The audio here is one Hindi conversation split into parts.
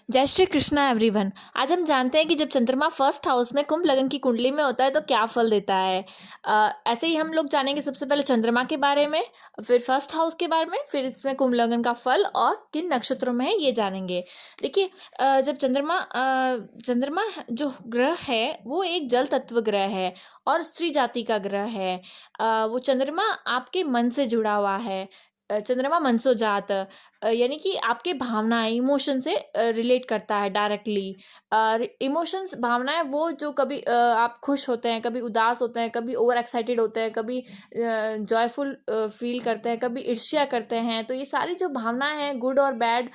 जय श्री कृष्णा एवरीवन। आज हम जानते हैं कि जब चंद्रमा फर्स्ट हाउस में कुंभ लगन की कुंडली में होता है तो क्या फल देता है। ऐसे ही हम लोग जानेंगे सबसे पहले चंद्रमा के बारे में, फिर फर्स्ट हाउस के बारे में, फिर इसमें कुंभ लगन का फल और किन नक्षत्रों में है ये जानेंगे। देखिए, जब चंद्रमा जो ग्रह है वो एक जल तत्व ग्रह है और स्त्री जाति का ग्रह है। वो चंद्रमा आपके मन से जुड़ा हुआ है। चंद्रमा मनसो जात, यानी कि आपके भावनाएं इमोशन से रिलेट करता है डायरेक्टली। इमोशंस भावनाएं वो जो कभी आप खुश होते हैं, कभी उदास होते हैं, कभी ओवर एक्साइटेड होते हैं, कभी जॉयफुल फील करते हैं, कभी ईर्ष्या करते हैं। तो ये सारी जो भावनाएं हैं, गुड और बैड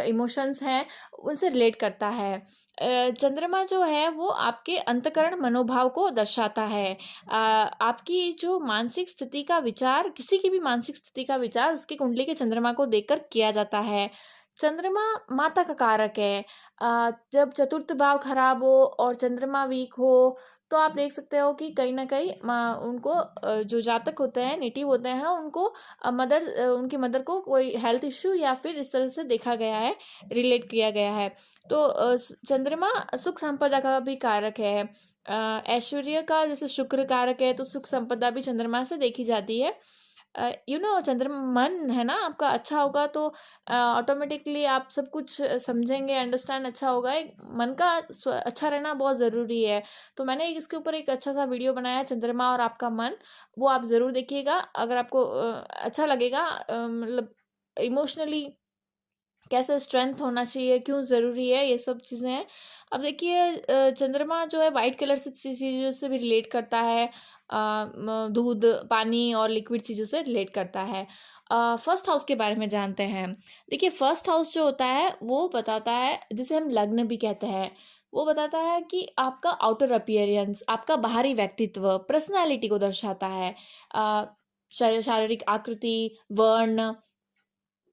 इमोशंस हैं, उनसे रिलेट करता है। चंद्रमा जो है वो आपके अंतकरण मनोभाव को दर्शाता है। आपकी जो मानसिक स्थिति का विचार, किसी की भी मानसिक स्थिति का विचार उसकी कुंडली के चंद्रमा को देखकर किया जाता है। चंद्रमा माता का कारक है। जब चतुर्थ भाव खराब हो और चंद्रमा वीक हो तो आप देख सकते हो कि कहीं ना कहीं उनको जो जातक होते हैं, नेटिव होते हैं, उनको उनकी मदर को कोई हेल्थ इश्यू या फिर इस तरह से देखा गया है, रिलेट किया गया है। तो चंद्रमा सुख संपदा का भी कारक है। ऐश्वर्य का जैसे शुक्र कारक है तो सुख संपदा भी चंद्रमा से देखी जाती है। चंद्रमा मन है ना आपका अच्छा होगा तो ऑटोमेटिकली आप सब कुछ समझेंगे, अंडरस्टैंड अच्छा होगा। एक मन का अच्छा रहना बहुत ज़रूरी है। तो मैंने इसके ऊपर एक अच्छा सा वीडियो बनाया है, चंद्रमा और आपका मन, वो आप ज़रूर देखिएगा। अगर आपको अच्छा लगेगा, मतलब इमोशनली कैसे स्ट्रेंथ होना चाहिए, क्यों ज़रूरी है, ये सब चीज़ें हैं। अब देखिए, चंद्रमा जो है वाइट कलर से चीज़ों से भी रिलेट करता है। दूध, पानी और लिक्विड चीज़ों से रिलेट करता है। फर्स्ट हाउस के बारे में जानते हैं। देखिए, फर्स्ट हाउस जो होता है वो बताता है, जिसे हम लग्न भी कहते हैं, वो बताता है कि आपका आउटर अपीयरेंस, आपका बाहरी व्यक्तित्व, पर्सनैलिटी को दर्शाता है। शारीरिक आकृति, वर्ण,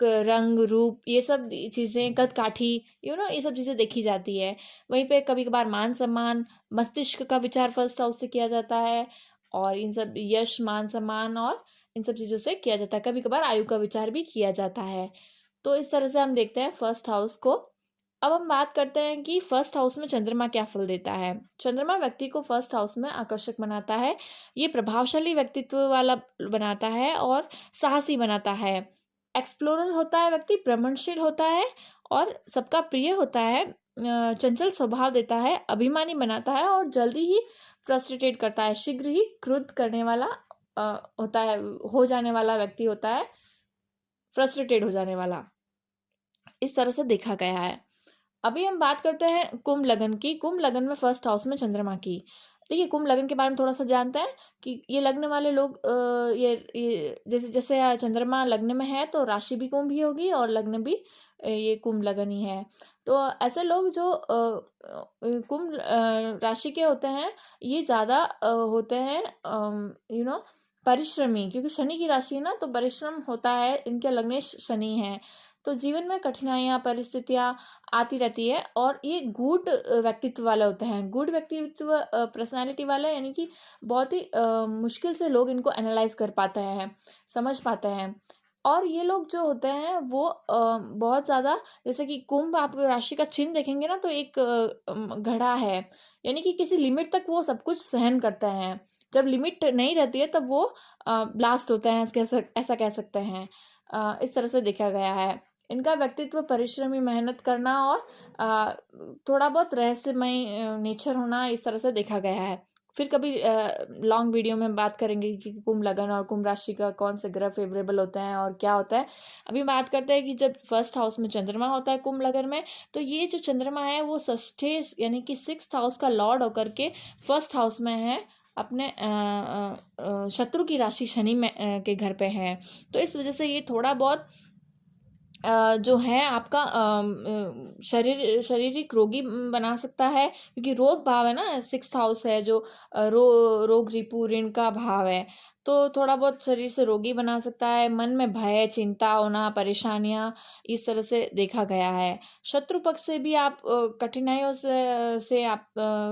रंग, रूप, ये सब चीज़ें, कद काठी, ये सब चीज़ें देखी जाती है। वहीं पे कभी कभार मान सम्मान, मस्तिष्क का विचार फर्स्ट हाउस से किया जाता है, और इन सब यश, मान सम्मान और इन सब चीज़ों से किया जाता है। कभी कभार आयु का विचार भी किया जाता है। तो इस तरह से हम देखते हैं फर्स्ट हाउस को। अब हम बात करते हैं कि फर्स्ट हाउस में चंद्रमा क्या फल देता है। चंद्रमा व्यक्ति को फर्स्ट हाउस में आकर्षक बनाता है। ये प्रभावशाली व्यक्तित्व वाला बनाता है और साहसी बनाता है। एक्सप्लोरर होता है व्यक्ति, भ्रमणशील होता है और सबका प्रिय होता है। चंचल स्वभाव देता है, अभिमानी बनाता है और जल्दी ही फ्रस्ट्रेटेड करता है। शीघ्र ही क्रुद्ध करने वाला होता है, हो जाने वाला व्यक्ति होता है, फ्रस्ट्रेटेड हो जाने वाला। इस तरह से देखा गया है। अभी हम बात करते हैं कुंभ लगन की। कुंभ लगन में फर्स्ट हाउस में चंद्रमा की। देखिए, कुंभ लगन के बारे में थोड़ा सा जानते हैं कि ये लग्न वाले लोग, ये जैसे जैसे चंद्रमा लग्न में है तो राशि भी कुंभ ही होगी और लग्न भी ये कुंभ लगन ही है। तो ऐसे लोग जो कुंभ राशि के होते हैं, ये ज़्यादा होते हैं परिश्रमी, क्योंकि शनि की राशि है ना, तो परिश्रम होता है। इनके लग्नेश शनि है, तो जीवन में कठिनाइयाँ, परिस्थितियाँ आती रहती है। और ये गुड व्यक्तित्व वाले होते हैं। गुड व्यक्तित्व, पर्सनालिटी वाले, यानी कि बहुत ही मुश्किल से लोग इनको एनालाइज कर पाते हैं, समझ पाते हैं। और ये लोग जो होते हैं वो बहुत ज़्यादा, जैसे कि कुंभ आप राशि का चिन्ह देखेंगे ना, तो एक घड़ा है, यानी कि किसी लिमिट तक वो सब कुछ सहन करते हैं। जब लिमिट नहीं रहती है तब वो ब्लास्ट होते हैं, ऐसा कह सकते हैं। इस तरह से देखा गया है। इनका व्यक्तित्व परिश्रमी, मेहनत करना और थोड़ा बहुत रहस्यमय नेचर होना, इस तरह से देखा गया है। फिर कभी लॉन्ग वीडियो में बात करेंगे कि कुंभ लगन और कुंभ राशि का कौन से ग्रह फेवरेबल होते हैं और क्या होता है। अभी बात करते हैं कि जब फर्स्ट हाउस में चंद्रमा होता है कुंभ लगन में, तो ये जो चंद्रमा है वो षष्ठे यानी कि सिक्स्थ हाउस का लॉर्ड होकर के फर्स्ट हाउस में है, अपने शत्रु की राशि शनि में के घर पे है। तो इस वजह से ये थोड़ा बहुत जो है आपका शारीरिक रोगी बना सकता है, क्योंकि रोग भाव है ना, सिक्स्थ हाउस है जो रोग, रिपू, ऋण का भाव है। तो थोड़ा बहुत शरीर से रोगी बना सकता है। मन में भय, चिंता होना, परेशानियाँ इस तरह से देखा गया है। शत्रु पक्ष से भी आप कठिनाइयों से आप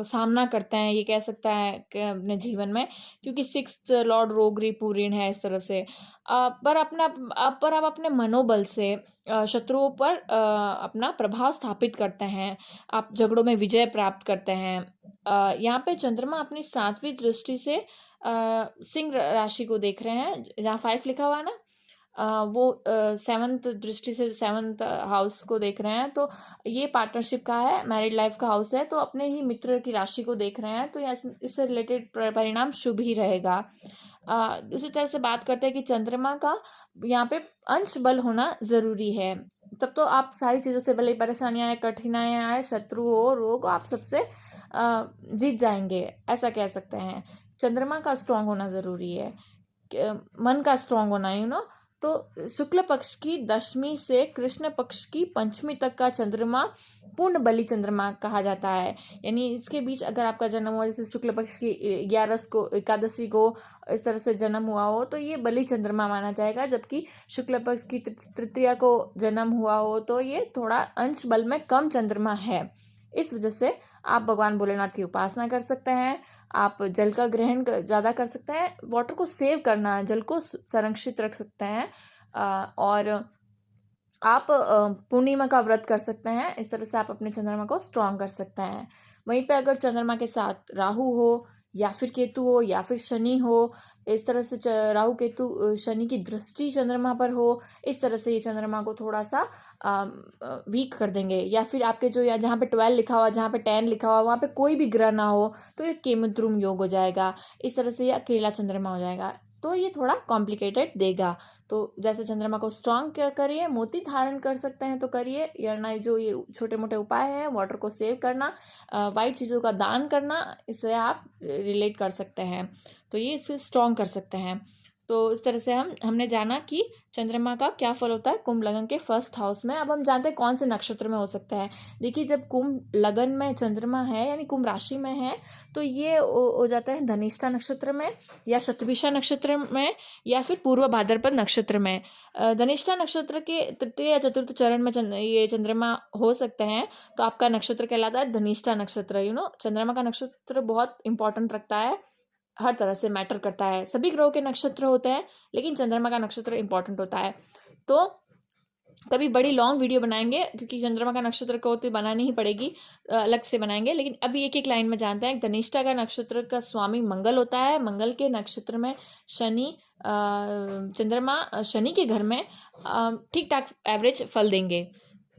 सामना करते हैं, ये कह सकता है कि अपने जीवन में, क्योंकि सिक्स्थ लॉर्ड रोग रिपुऋण है इस तरह से। पर आप अपने मनोबल से शत्रुओं पर अपना प्रभाव स्थापित करते हैं। आप झगड़ों में विजय प्राप्त करते हैं। यहाँ पे चंद्रमा अपनी 7वीं दृष्टि से सिंह राशि को देख रहे हैं, जहाँ 5 लिखा हुआ है ना, वो 7th दृष्टि से 7th हाउस को देख रहे हैं। तो ये पार्टनरशिप का है, मैरिड लाइफ का हाउस है, तो अपने ही मित्र की राशि को देख रहे हैं, तो इससे रिलेटेड परिणाम शुभ ही रहेगा। उसी तरह से बात करते हैं कि चंद्रमा का यहाँ पे अंश बल होना ज़रूरी है, तब तो आप सारी चीज़ों से, भले परेशानियाँ आए, कठिनाइयाँ आए, शत्रु हो, रोग, आप सबसे जीत जाएंगे, ऐसा कह सकते हैं। चंद्रमा का स्ट्रांग होना ज़रूरी है, मन का स्ट्रांग होना, तो शुक्ल पक्ष की 10वीं से कृष्ण पक्ष की 5वीं तक का चंद्रमा पूर्ण बलि चंद्रमा कहा जाता है। यानी इसके बीच अगर आपका जन्म हुआ, जैसे शुक्ल पक्ष की 11 को, एकादशी को इस तरह से जन्म हुआ हो, तो ये बलि चंद्रमा माना जाएगा। जबकि शुक्ल पक्ष की तृतीया को जन्म हुआ हो, तो ये थोड़ा अंश बल में कम चंद्रमा है। इस वजह से आप भगवान भोलेनाथ की उपासना कर सकते हैं। आप जल का ग्रहण ज़्यादा कर सकते हैं, वाटर को सेव करना, जल को संरक्षित रख सकते हैं, और आप पूर्णिमा का व्रत कर सकते हैं। इस तरह से आप अपने चंद्रमा को स्ट्रॉन्ग कर सकते हैं। वहीं पे अगर चंद्रमा के साथ राहु हो, या फिर केतु हो, या फिर शनि हो, इस तरह से राहु केतु शनि की दृष्टि चंद्रमा पर हो, इस तरह से ये चंद्रमा को थोड़ा सा वीक कर देंगे। या फिर आपके जो, या जहाँ पे 12 लिखा हुआ, जहाँ पे 10 लिखा हुआ, वहाँ पे कोई भी ग्रह ना हो, तो ये केमद्रुम योग हो जाएगा। इस तरह से ये अकेला चंद्रमा हो जाएगा, तो ये थोड़ा कॉम्प्लिकेटेड देगा। तो जैसे चंद्रमा को स्ट्रांग करिए, मोती धारण कर सकते हैं तो करिए, या ना जो ये छोटे मोटे उपाय हैं, वाटर को सेव करना, वाइट चीज़ों का दान करना, इससे आप रिलेट कर सकते हैं, तो ये इससे स्ट्रांग कर सकते हैं। तो इस तरह से हमने जाना कि चंद्रमा का क्या फल होता है कुंभ लगन के फर्स्ट हाउस में। अब हम जानते हैं कौन से नक्षत्र में हो सकता है। देखिए, जब कुंभ लगन में चंद्रमा है, यानी कुंभ राशि में है, तो ये हो जाता है धनिष्ठा नक्षत्र में, या शतभिषा नक्षत्र में, या फिर पूर्व भाद्रपद नक्षत्र में। धनिष्ठा नक्षत्र के तृतीय या चतुर्थ चरण में ये चंद्रमा हो सकते हैं, तो आपका नक्षत्र कहलाता है धनिष्ठा नक्षत्र। चंद्रमा का नक्षत्र बहुत इंपॉर्टेंट रखता है, हर तरह से मैटर करता है। सभी ग्रहों के नक्षत्र होते हैं, लेकिन चंद्रमा का नक्षत्र इंपॉर्टेंट होता है। तो कभी बड़ी लॉन्ग वीडियो बनाएंगे, क्योंकि चंद्रमा का नक्षत्र को तो बनानी ही पड़ेगी, अलग से बनाएंगे। लेकिन अभी एक एक लाइन में जानते हैं। धनिष्ठा का नक्षत्र का स्वामी मंगल होता है। मंगल के नक्षत्र में शनि, चंद्रमा शनि के घर में ठीक ठाक एवरेज फल देंगे।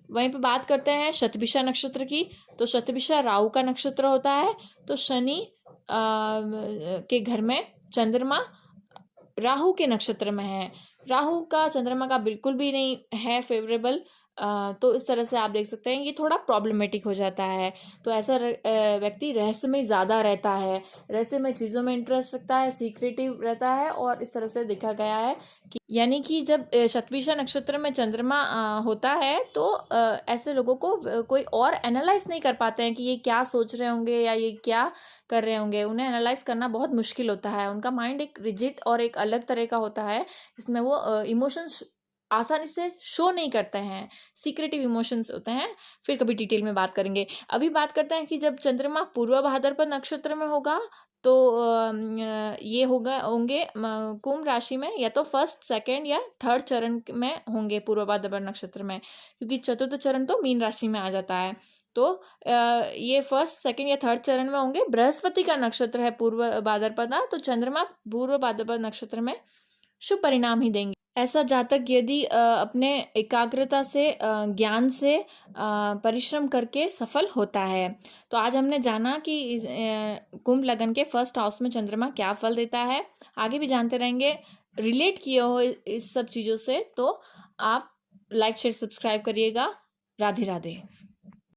वहीं पे बात करते हैं शतभिषा नक्षत्र की, तो शतभिषा राहु का नक्षत्र होता है। तो शनि के घर में चंद्रमा राहु के नक्षत्र में है। राहु का चंद्रमा का बिल्कुल भी नहीं है फेवरेबल, तो इस तरह से आप देख सकते हैं ये थोड़ा प्रॉब्लमेटिक हो जाता है। तो ऐसा व्यक्ति रहस्य में ज़्यादा रहता है, रहस्य में चीज़ों में इंटरेस्ट रखता है, सीक्रेटिव रहता है, और इस तरह से देखा गया है कि, यानी कि जब शतभिषा नक्षत्र में चंद्रमा होता है, तो ऐसे लोगों को कोई और एनालाइज नहीं कर पाते हैं कि ये क्या सोच रहे होंगे या ये क्या कर रहे होंगे। उन्हें एनालाइज करना बहुत मुश्किल होता है। उनका माइंड एक रिजिड और एक अलग तरह का होता है, इसमें वो इमोशंस आसानी से शो नहीं करते हैं, सीक्रेटिव इमोशंस होते हैं। फिर कभी डिटेल में बात करेंगे। अभी बात करते हैं कि जब चंद्रमा पूर्व भाद्रपद नक्षत्र में होगा, तो ये होंगे कुंभ राशि में, या तो फर्स्ट, सेकंड या थर्ड चरण में होंगे पूर्व भाद्रपद नक्षत्र में, क्योंकि चतुर्थ चरण तो मीन राशि में आ जाता है। तो ये फर्स्ट, सेकंड या थर्ड चरण में होंगे। बृहस्पति का नक्षत्र है पूर्व भाद्रपद, तो चंद्रमा पूर्व भाद्रपद नक्षत्र में शुभ परिणाम ही देंगे। ऐसा जातक यदि अपने एकाग्रता से, ज्ञान से, परिश्रम करके सफल होता है। तो आज हमने जाना कि कुंभ लगन के फर्स्ट हाउस में चंद्रमा क्या फल देता है। आगे भी जानते रहेंगे, रिलेट किए हो इस सब चीज़ों से। तो आप लाइक शेयर सब्सक्राइब करिएगा। राधे राधे।